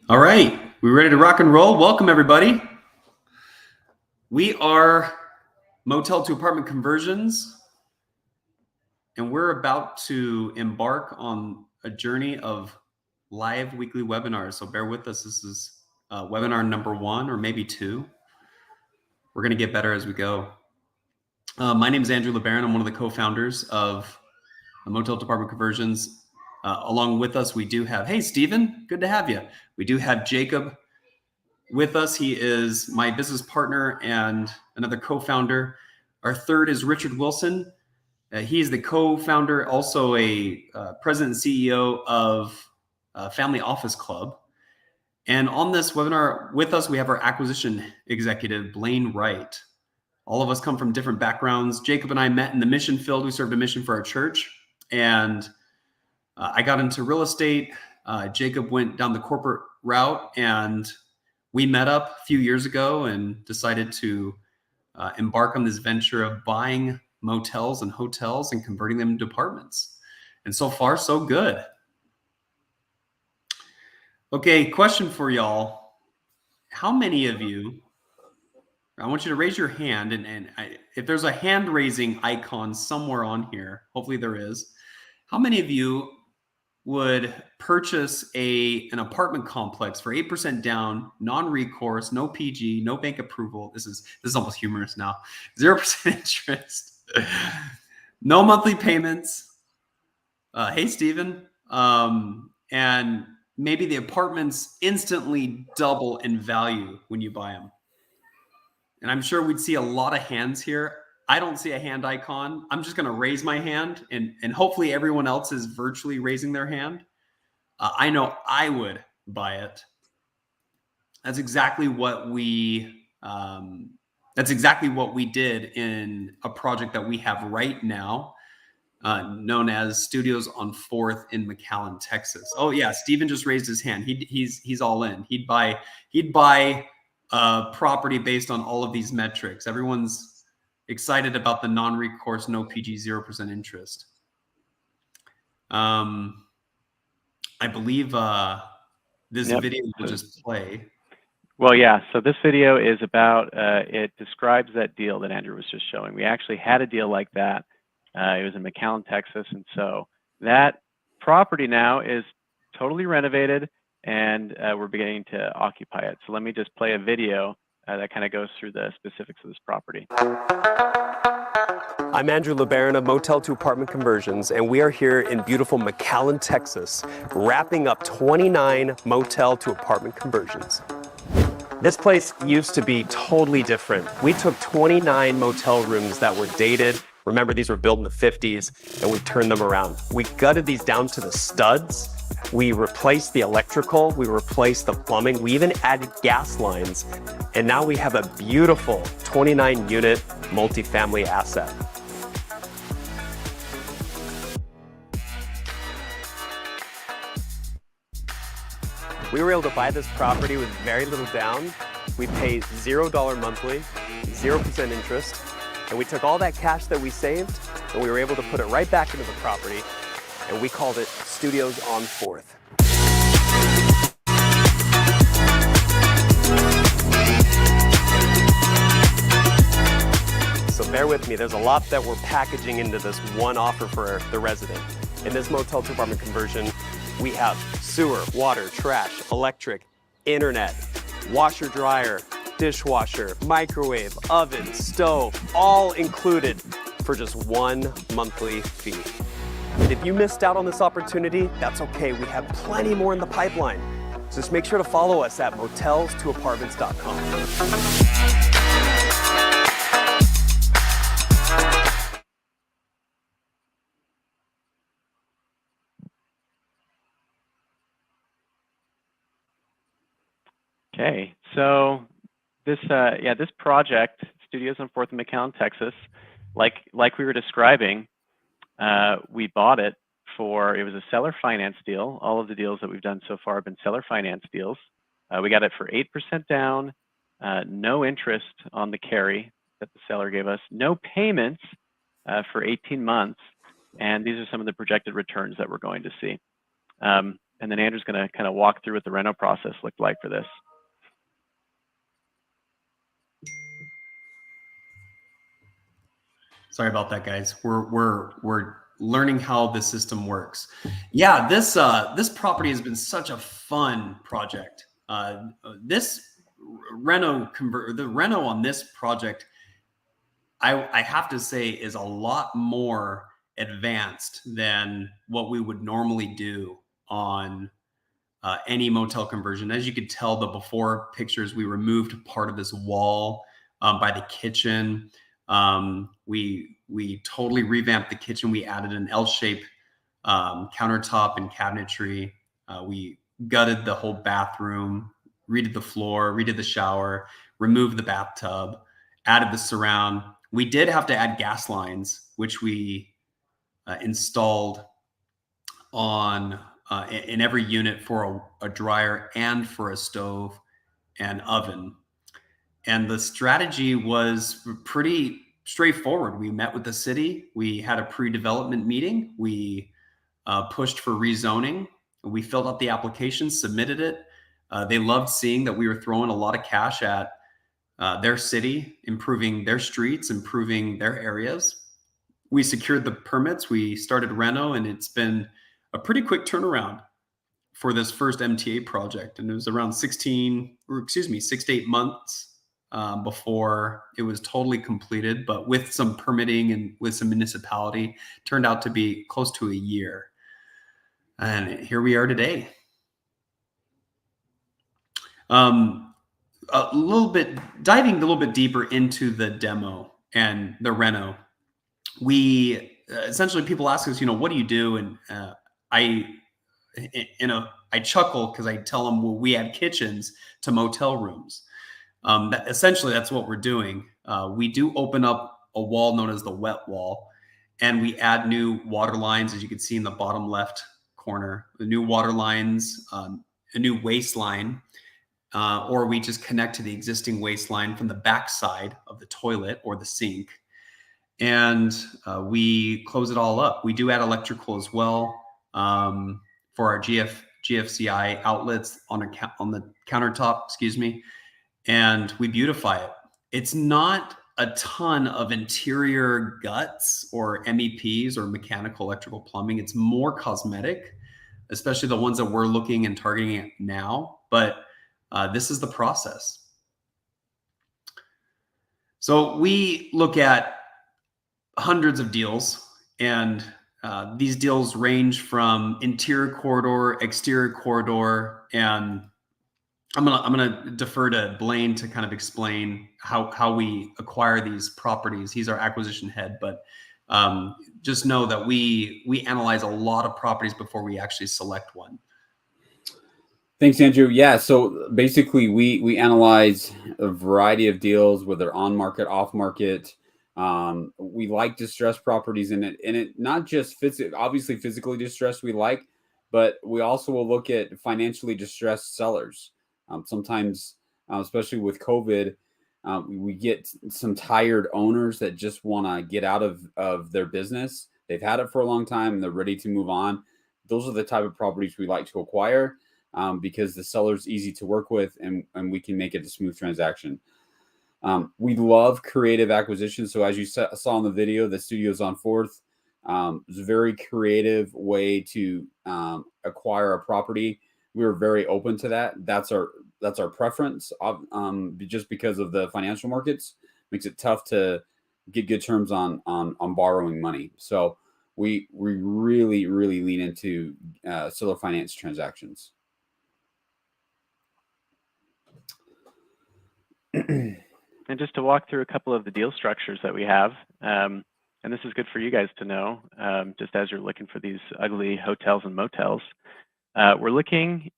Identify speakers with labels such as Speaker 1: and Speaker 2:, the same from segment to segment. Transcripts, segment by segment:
Speaker 1: All right, we ready to rock and roll? Welcome, everybody. We are Motel to Apartment Conversions, and we're about to embark on a journey of live weekly webinars. So bear with us. This is webinar number 1 or maybe 2. We're going to get better as we go. My name is Andrew LeBaron. I'm one of the co-founders of Motel to Apartment Conversions. Along with us, we do have, hey, Stephen, good to have you. We do have Jacob with us. He is my business partner and another co-founder. Our third is Richard Wilson. He is the co-founder, also a president and CEO of Family Office Club. And on this webinar with us, we have our acquisition executive, Blaine Wright. All of us come from different backgrounds. Jacob and I met in the mission field. We served a mission for our church. And I got into real estate. Jacob went down the corporate route, and we met up a few years ago and decided to embark on this venture of buying motels and hotels and converting them into apartments. And so far, so good. Okay, question for y'all. How many of you, I want you to raise your hand, and if there's a hand raising icon somewhere on here, hopefully there is. How many of you would purchase an apartment complex for 8% down, non-recourse, no PG, no bank approval? This is almost humorous now. 0% interest, no monthly payments. Hey, Stephen. And maybe the apartments instantly double in value when you buy them. And I'm sure we'd see a lot of hands here. I don't see a hand icon. I'm just going to raise my hand, and hopefully everyone else is virtually raising their hand. I know I would buy it. That's exactly what we did in a project that we have right now, known as Studios on 4th in McAllen, Texas. Oh yeah, Stephen just raised his hand. He's all in. He'd buy property based on all of these metrics. Everyone's excited about the non-recourse, no PG, 0% interest. I believe this video will just play.
Speaker 2: Well, yeah, so this video is about, it describes that deal that Andrew was just showing. We actually had a deal like that. It was in McAllen, Texas. And so that property now is totally renovated, and we're beginning to occupy it. So let me just play a video that kind of goes through the specifics of this property.
Speaker 3: I'm Andrew LeBaron of Motel to Apartment Conversions, and we are here in beautiful McAllen, Texas, wrapping up 29 motel to apartment conversions. This place used to be totally different. We took 29 motel rooms that were dated. Remember, these were built in the 50s, and we turned them around. We gutted these down to the studs. We replaced the electrical, we replaced the plumbing, we even added gas lines, and now we have a beautiful 29-unit multifamily asset. We were able to buy this property with very little down. We paid $0 monthly, 0% interest, and we took all that cash that we saved, and we were able to put it right back into the property, and we called it Studios on 4th. So bear with me, there's a lot that we're packaging into this one offer for the resident. In this motel to apartment conversion, we have sewer, water, trash, electric, internet, washer, dryer, dishwasher, microwave, oven, stove, all included for just one monthly fee. And if you missed out on this opportunity, that's okay. We have plenty more in the pipeline. So just make sure to follow us at motelstoapartments.com.
Speaker 2: Okay, so this project, Studios on 4th in McAllen, Texas, like we were describing, we bought it it was a seller finance deal. All of the deals that we've done so far have been seller finance deals. We got it for 8% down, no interest on the carry that the seller gave us, no payments for 18 months, and these are some of the projected returns that we're going to see. and then Andrew's going to kind of walk through what the reno process looked like for this.
Speaker 1: Sorry about that, guys. We're learning how the system works. Yeah, this property has been such a fun project. This the reno on this project, I have to say, is a lot more advanced than what we would normally do on any motel conversion. As you could tell, the before pictures, we removed part of this wall by the kitchen. We totally revamped the kitchen. We added an L-shaped countertop and cabinetry. We gutted the whole bathroom, redid the floor, redid the shower, removed the bathtub, added the surround. We did have to add gas lines, which we installed on in every unit for a dryer and for a stove and oven. And the strategy was pretty straightforward. We met with the city. We had a pre-development meeting. We pushed for rezoning. We filled out the application, submitted it. They loved seeing that we were throwing a lot of cash at their city, improving their streets, improving their areas. We secured the permits. We started reno, and it's been a pretty quick turnaround for this first MTA project. And it was around 6 to 8 months before it was totally completed, but with some permitting and with some municipality, turned out to be close to a year. And here we are today. Diving a little bit deeper into the demo and the reno. We essentially, people ask us, what do you do? And I chuckle because I tell them, well, we add kitchens to motel rooms. Essentially, that's what we're doing. We do open up a wall known as the wet wall, and we add new water lines, as you can see in the bottom left corner, the new water lines, a new waste line, or we just connect to the existing waste line from the back side of the toilet or the sink, and we close it all up. We do add electrical as well for our GFCI outlets on the countertop, and we beautify it. It's not a ton of interior guts or MEPs or mechanical, electrical, plumbing. It's more cosmetic, especially the ones that we're looking and targeting at now. But this is the process. So we look at hundreds of deals, and these deals range from interior corridor, exterior corridor, and I'm gonna defer to Blaine to kind of explain how we acquire these properties. He's our acquisition head, but just know that we analyze a lot of properties before we actually select one.
Speaker 4: Thanks, Andrew. Yeah, so basically we analyze a variety of deals, whether on market, off market. We like distressed properties in it, and it not just obviously physically distressed we like, but we also will look at financially distressed sellers. Sometimes, especially with COVID, we get some tired owners that just want to get out of their business. They've had it for a long time and they're ready to move on. Those are the type of properties we like to acquire because the seller's easy to work with and we can make it a smooth transaction. We love creative acquisitions. So as you saw in the video, the studio's on 4th. It's a very creative way to acquire a property. We were very open to that. That's our preference. Just because of the financial markets, makes it tough to get good terms on borrowing money. So we really lean into seller finance transactions.
Speaker 2: And just to walk through a couple of the deal structures that we have, and this is good for you guys to know, just as you're looking for these ugly hotels and motels. We're looking.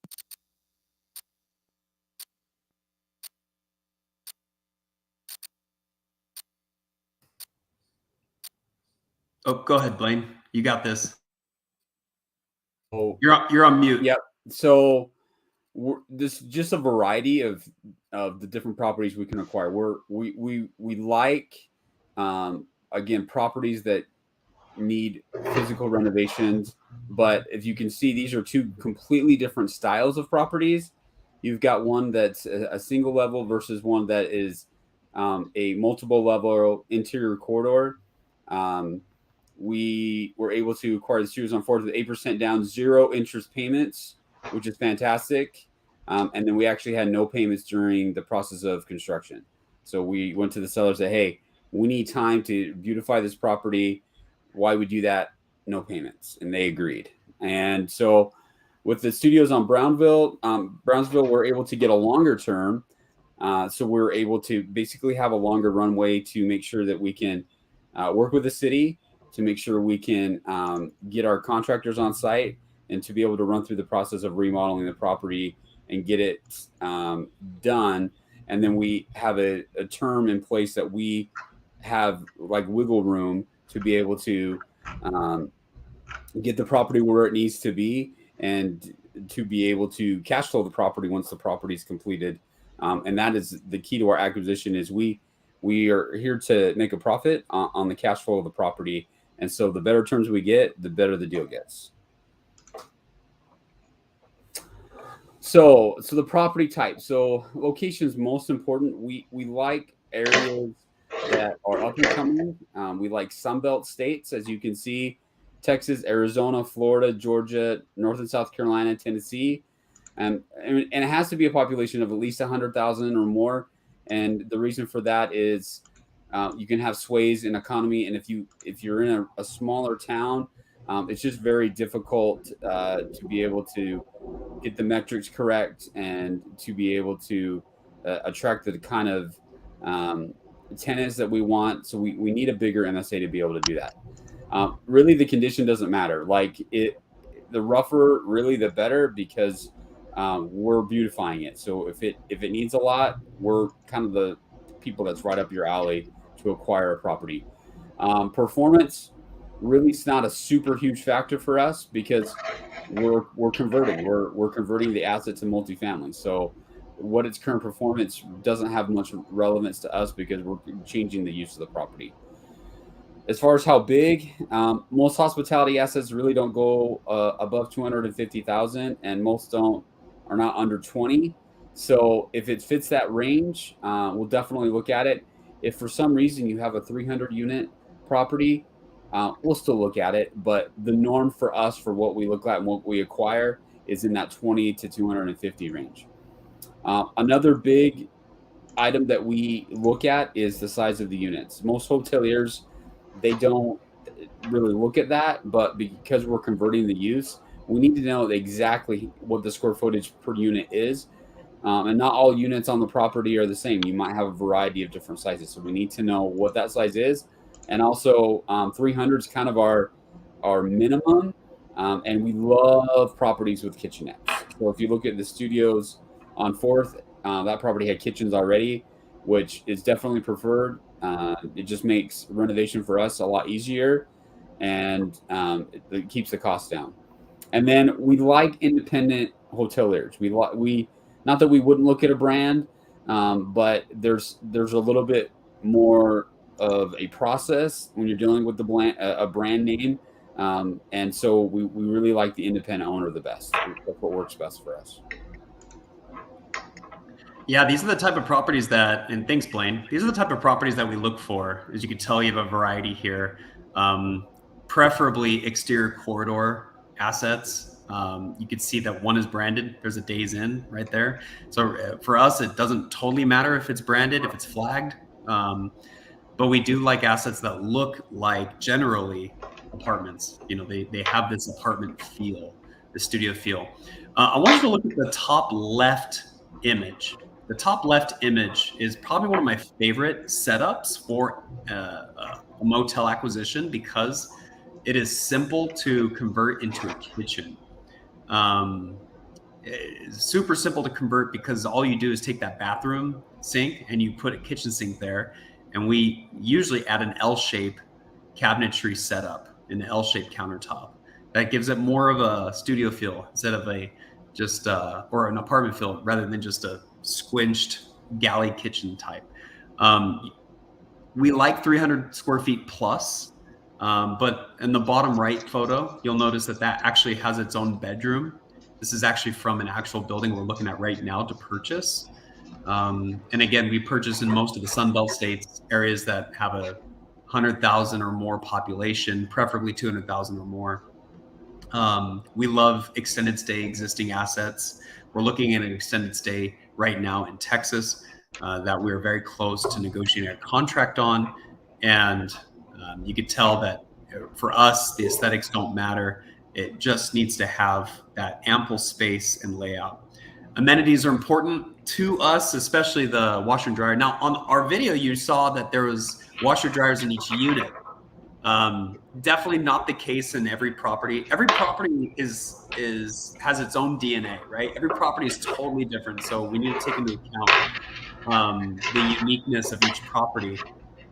Speaker 1: Oh, go ahead, Blaine. You got this.
Speaker 4: Oh,
Speaker 1: you're on mute.
Speaker 4: Yep. So this just a variety of the different properties we can acquire. We like again properties that need physical renovations. But if you can see, these are two completely different styles of properties. You've got one that's a single level versus one that is a multiple level interior corridor. We were able to acquire the studios on Fourth with 8% down, 0 interest payments, which is fantastic. And then we actually had no payments during the process of construction. So we went to the seller and said, hey, we need time to beautify this property. Why we do that? No payments. And they agreed. And so with the studios on Brownsville, we're able to get a longer term. So we're able to basically have a longer runway to make sure that we can work with the city, to make sure we can get our contractors on site, and to be able to run through the process of remodeling the property and get it done. And then we have a term in place that we have like wiggle room to be able to get the property where it needs to be and to be able to cash flow the property once the property is completed. And that is the key to our acquisition. Is we are here to make a profit on the cash flow of the property. And so the better terms we get, the better the deal gets. So the property type. So location is most important. We like areas that are up and coming. We like Sunbelt states, as you can see, Texas, Arizona, Florida, Georgia, North and South Carolina, Tennessee. And it has to be a population of at least 100,000 or more. And the reason for that is you can have sways in economy. And if you're in a smaller town, it's just very difficult to be able to get the metrics correct and to be able to attract the kind of tenants that we want. So we need a bigger MSA to be able to do that. Really, the condition doesn't matter. Like the rougher, really, the better, because we're beautifying it. So if it needs a lot, we're kind of the people that's right up your alley to acquire a property. Performance, really, it's not a super huge factor for us because we're converting. We're converting the asset to multifamily. So what its current performance doesn't have much relevance to us because we're changing the use of the property. As far as how big, most hospitality assets really don't go above 250,000, and most are not under 20. So if it fits that range, we'll definitely look at it. If for some reason you have a 300 unit property, we'll still look at it. But the norm for us, for what we look at and what we acquire, is in that 20 to 250 range. Another big item that we look at is the size of the units. Most hoteliers, they don't really look at that, but because we're converting the use, we need to know exactly what the square footage per unit is. And not all units on the property are the same. You might have a variety of different sizes. So we need to know what that size is. And also 300 is kind of our minimum. And we love properties with kitchenettes. So if you look at the studios on 4th, that property had kitchens already, which is definitely preferred. It just makes renovation for us a lot easier, and it keeps the cost down. And then we like independent hoteliers. We not that we wouldn't look at a brand, but there's a little bit more of a process when you're dealing with a brand name, and so we really like the independent owner the best. That's what works best for us.
Speaker 1: Yeah, these are the type of properties that, and thanks, Blaine. These are the type of properties that we look for. As you can tell, you have a variety here. Preferably exterior corridor assets. You can see that one is branded. There's a Days Inn right there. So for us, it doesn't totally matter if it's branded, if it's flagged. But we do like assets that look like generally apartments. You know, they have this apartment feel, the studio feel. I want you to look at the top left image. The top left image is probably one of my favorite setups for a motel acquisition because it is simple to convert into a kitchen. It's super simple to convert because all you do is take that bathroom sink and you put a kitchen sink there. And we usually add an L-shape cabinetry setup, an L-shaped countertop. That gives it more of a studio feel instead of or an apartment feel rather than just a squinched galley kitchen type. We like 300 square feet plus. But in the bottom right photo, you'll notice that that actually has its own bedroom. This is actually from an actual building we're looking at right now to purchase. And again, we purchase in most of the Sun Belt states, areas that have 100,000 or more population, preferably 200,000 or more. We love extended stay existing assets. We're looking at an extended stay right now in Texas that we're very close to negotiating a contract on. And you could tell that for us, the aesthetics don't matter. It just needs to have that ample space and layout. Amenities are important to us, especially the washer and dryer. Now, on our video, you saw that there was washer dryers in each unit. Definitely not the case in every property. Every property has its own DNA, right? Every property is totally different, so we need to take into account the uniqueness of each property.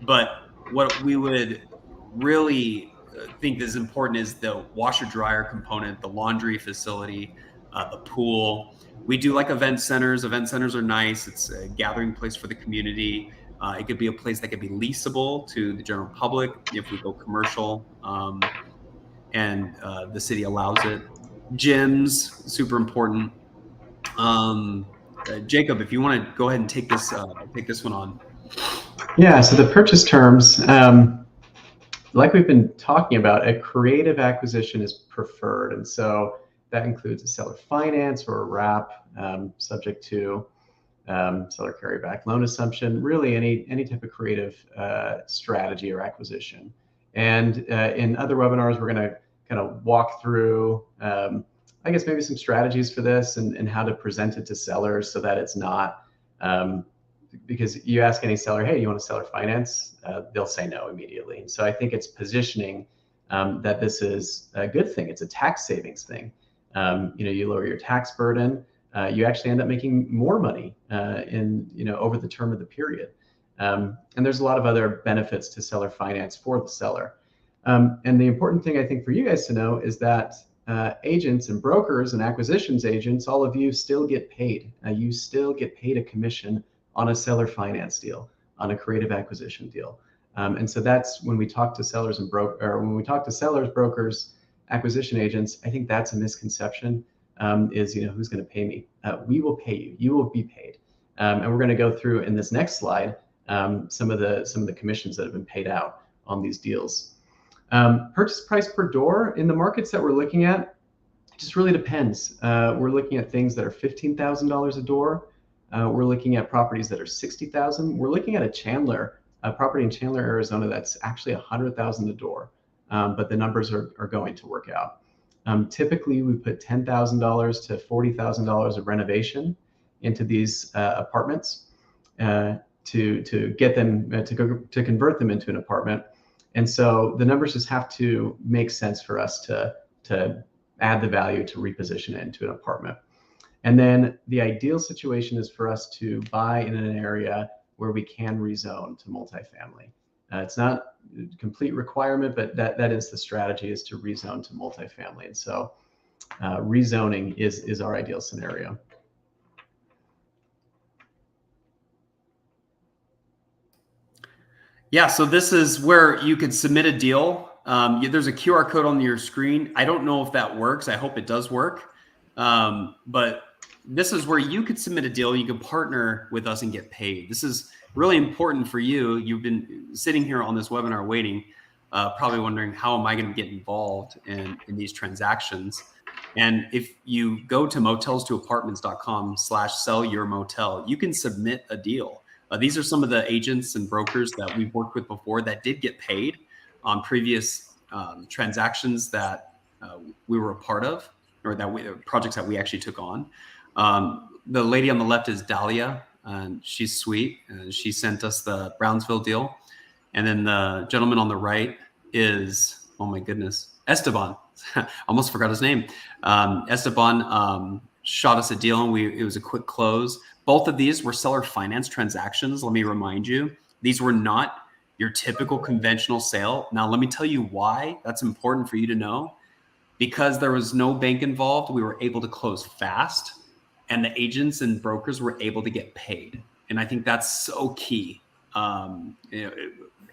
Speaker 1: But what we would really think is important is the washer dryer component, the laundry facility, the pool. We do like event centers. Event centers are nice. It's a gathering place for the community. It could be a place that could be leasable to the general public if we go commercial, and the city allows it. Gyms, super important. Jacob, if you want to go ahead and take this one on.
Speaker 5: Yeah, so the purchase terms, like we've been talking about, a creative acquisition is preferred. And so that includes a seller finance or a wrap, subject to seller carryback loan assumption, really any type of creative strategy or acquisition. And in other webinars, we're going to kind of walk through, I guess, maybe some strategies for this and how to present it to sellers so that it's not, because you ask any seller, hey, you want to seller finance? They'll say no immediately. And so I think it's positioning that this is a good thing. It's a tax savings thing. You lower your tax burden. You actually end up making more money over the term of the period. And there's a lot of other benefits to seller finance for the seller. And the important thing I think for you guys to know is that agents and brokers and acquisitions agents, all of you still get paid. You still get paid a commission on a seller finance deal, on a creative acquisition deal. And so that's when we talk to sellers and brokers, acquisition agents, I think that's a misconception. Is who's going to pay me? We will pay you. You will be paid, and we're going to go through in this next slide some of the commissions that have been paid out on these deals. Purchase price per door in the markets that we're looking at, it just really depends. We're looking at things that are $15,000 a door. We're looking at properties that are $60,000. We're looking at a property in Chandler, Arizona that's actually $100,000 a door, but the numbers are going to work out. Typically, we put $10,000 to $40,000 of renovation into these apartments to get them to convert them into an apartment. And so the numbers just have to make sense for us to add the value to reposition it into an apartment. And then the ideal situation is for us to buy in an area where we can rezone to multifamily. It's not a complete requirement, but that is the strategy, is to rezone to multifamily. And so rezoning is our ideal scenario.
Speaker 1: Yeah, so this is where you could submit a deal. There's a QR code on your screen. I don't know if that works. I hope it does work. But this is where you could submit a deal. You can partner with us and get paid. This is really important for you. You've been sitting here on this webinar waiting, probably wondering, how am I going to get involved in these transactions? And if you go to motels2apartments.com/sell-your-motel, you can submit a deal. These are some of the agents and brokers that we've worked with before that did get paid on previous transactions that we were a part of, or projects that we actually took on. The lady on the left is Dahlia, and she's sweet. She sent us the Brownsville deal. And then the gentleman on the right is, oh my goodness, Esteban. Almost forgot his name. Esteban shot us a deal, and it was a quick close. Both of these were seller finance transactions. Let me remind you, these were not your typical conventional sale. Now, let me tell you why that's important for you to know. Because there was no bank involved, we were able to close fast, and the agents and brokers were able to get paid. And I think that's so key. You know,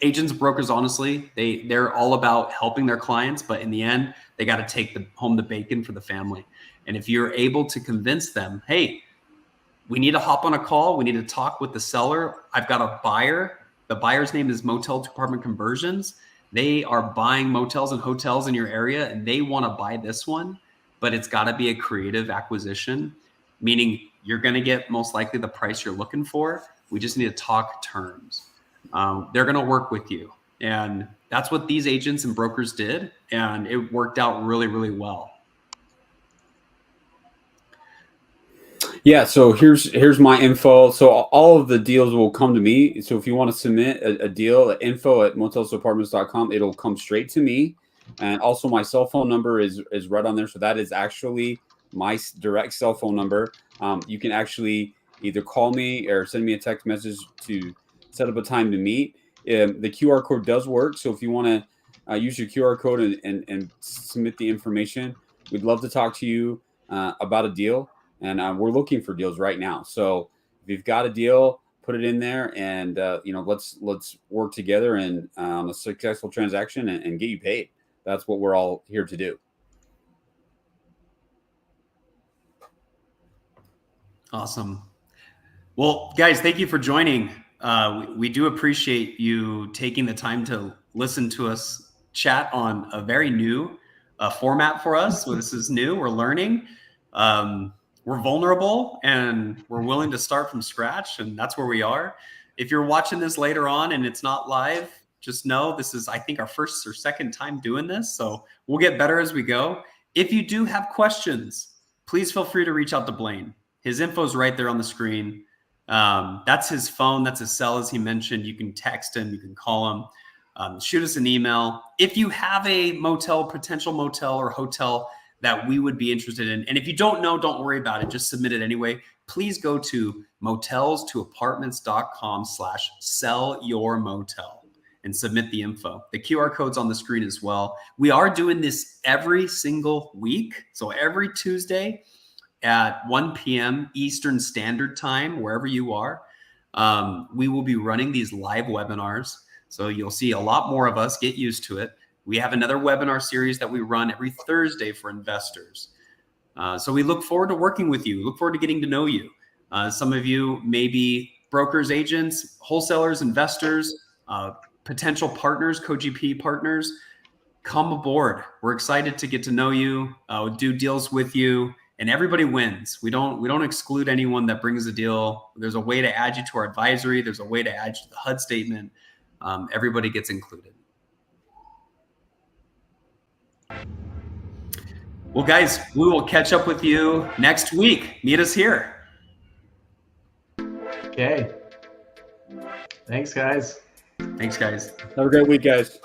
Speaker 1: agents, brokers, honestly, they're all about helping their clients, but in the end, they got to take home the bacon for the family. And if you're able to convince them, hey, we need to hop on a call, we need to talk with the seller. I've got a buyer. The buyer's name is Motel to Apartment Conversions. They are buying motels and hotels in your area, and they want to buy this one, but it's got to be a creative acquisition, meaning you're going to get most likely the price you're looking for. We just need to talk terms. They're going to work with you. And that's what these agents and brokers did. And it worked out really, really well.
Speaker 4: Yeah, so here's my info. So all of the deals will come to me. So if you want to submit a deal at info@motelsapartments.com, it'll come straight to me. And also my cell phone number is right on there. So that is actually my direct cell phone number. You can actually either call me or send me a text message to set up a time to meet. The QR code does work. So if you want to use your QR code and submit the information, we'd love to talk to you about a deal. And we're looking for deals right now. So if you've got a deal, put it in there, and let's work together and on a successful transaction and get you paid. That's what we're all here to do.
Speaker 1: Awesome. Well, guys, thank you for joining. We do appreciate you taking the time to listen to us chat on a very new format for us. So this is new. We're learning. We're vulnerable and we're willing to start from scratch, and that's where we are. If you're watching this later on and it's not live, just know this is, I think, our first or second time doing this. So we'll get better as we go. If you do have questions, please feel free to reach out to Blaine. His info is right there on the screen. That's his phone. That's his cell, as he mentioned. You can text him. You can call him. Shoot us an email. If you have a motel, potential motel or hotel that we would be interested in, and if you don't know, don't worry about it. Just submit it anyway. Please go to motelstoapartments.com/sellyourmotel and submit the info. The QR code's on the screen as well. We are doing this every single week. So every Tuesday at 1 p.m. Eastern Standard Time, wherever you are, we will be running these live webinars. So you'll see a lot more of us. Get used to it. We have another webinar series that we run every Thursday for investors. So we look forward to working with you. Look forward to getting to know you. Some of you may be brokers, agents, wholesalers, investors, potential partners, co-GP partners. Come aboard. We're excited to get to know you, do deals with you, and everybody wins. We don't exclude anyone that brings a deal. There's a way to add you to our advisory. There's a way to add you to the HUD statement. Everybody gets included. Well, guys, we will catch up with you next week. Meet us here.
Speaker 5: Okay. Thanks, guys.
Speaker 1: Thanks, guys.
Speaker 4: Have a great week, guys.